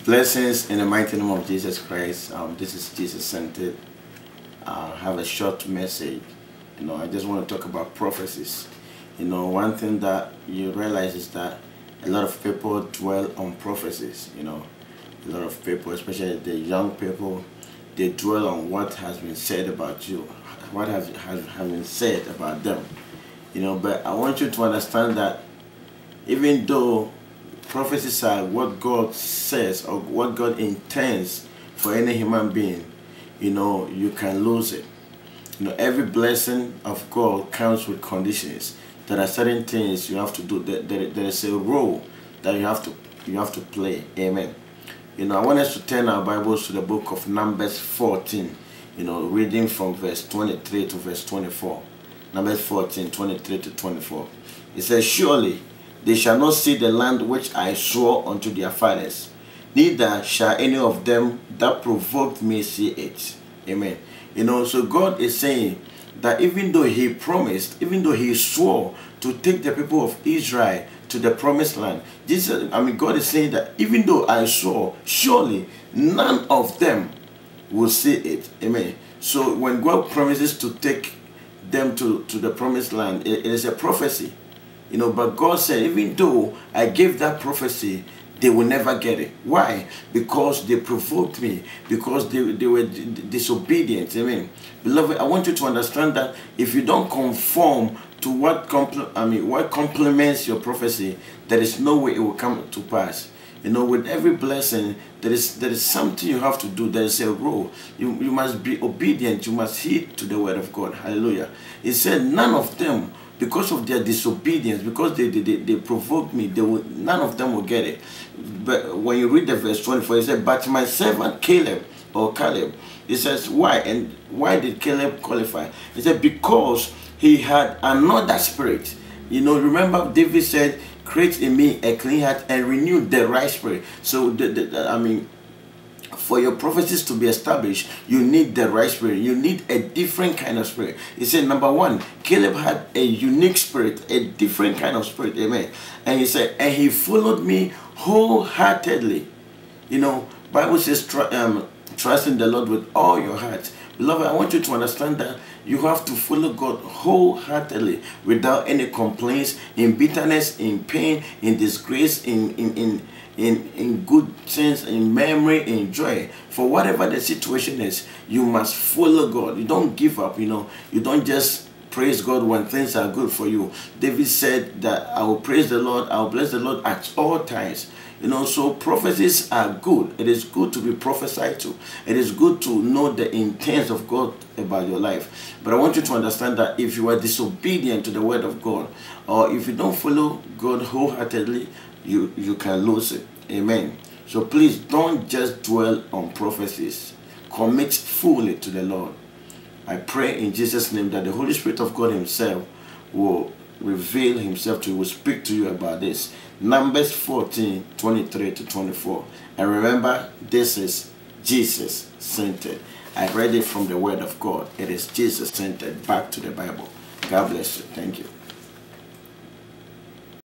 Blessings in the mighty name of Jesus Christ. This is Jesus Centered. I have a short message. I just want to talk about prophecies. One thing that you realize is that a lot of people dwell on prophecies. A lot of people, especially the young people, they dwell on what has been said about you, what has been said about them. But I want you to understand that even though prophecies are what God says or what God intends for any human being, you can lose it. Every blessing of God comes with conditions. There are certain things you have to do. There is a role that you have to play. Amen. I want us to turn our Bibles to the book of Numbers 14, reading from verse 23 to verse 24. Numbers 14, 23 to 24. It says, "Surely they shall not see the land which I swore unto their fathers, neither shall any of them that provoked me see it." Amen. So God is saying that even though He promised, even though He swore to take the people of Israel to the promised land, God is saying that even though I swore, surely none of them will see it. Amen. So when God promises to take them to the promised land, it is a prophecy. But God said, even though I gave that prophecy, they will never get it. Why? Because they provoked me, because they were disobedient. Amen. Beloved, I want you to understand that if you don't conform to what complements your prophecy, there is no way it will come to pass. With every blessing, there is something you have to do. There is a role. You must be obedient. You must heed to the word of God. Hallelujah. He said, none of them, because of their disobedience, because they provoked me, none of them will get it. But when you read the verse 24, it said, "But my servant Caleb," it says, why? And why did Caleb qualify? He said, because he had another spirit. Remember David said, "Create in me a clean heart and renew the right spirit." So for your prophecies to be established, you need the right spirit. You need a different kind of spirit. He said, number one, Caleb had a unique spirit, a different kind of spirit. Amen. And he said, and he followed me wholeheartedly. Bible says, trust in the Lord with all your heart. Beloved, I want you to understand that you have to follow God wholeheartedly, without any complaints, in bitterness, in pain, in disgrace, in good sense, in memory, in joy. For whatever the situation is, you must follow God. You don't give up. You don't just praise God when things are good for you. David said that I will praise the Lord, I will bless the Lord at all times. So prophecies are good. It is good to be prophesied to. It is good to know the intent of God about your life. But I want you to understand that if you are disobedient to the word of God, or if you don't follow God wholeheartedly, you can lose it. Amen. So please don't just dwell on prophecies. Commit fully to the Lord. I pray in Jesus' name that the Holy Spirit of God Himself will reveal Himself to you, will speak to you about this. Numbers 14, 23 to 24. And remember, this is Jesus Centered. I read it from the Word of God. It is Jesus Centered. Back to the Bible. God bless you. Thank you.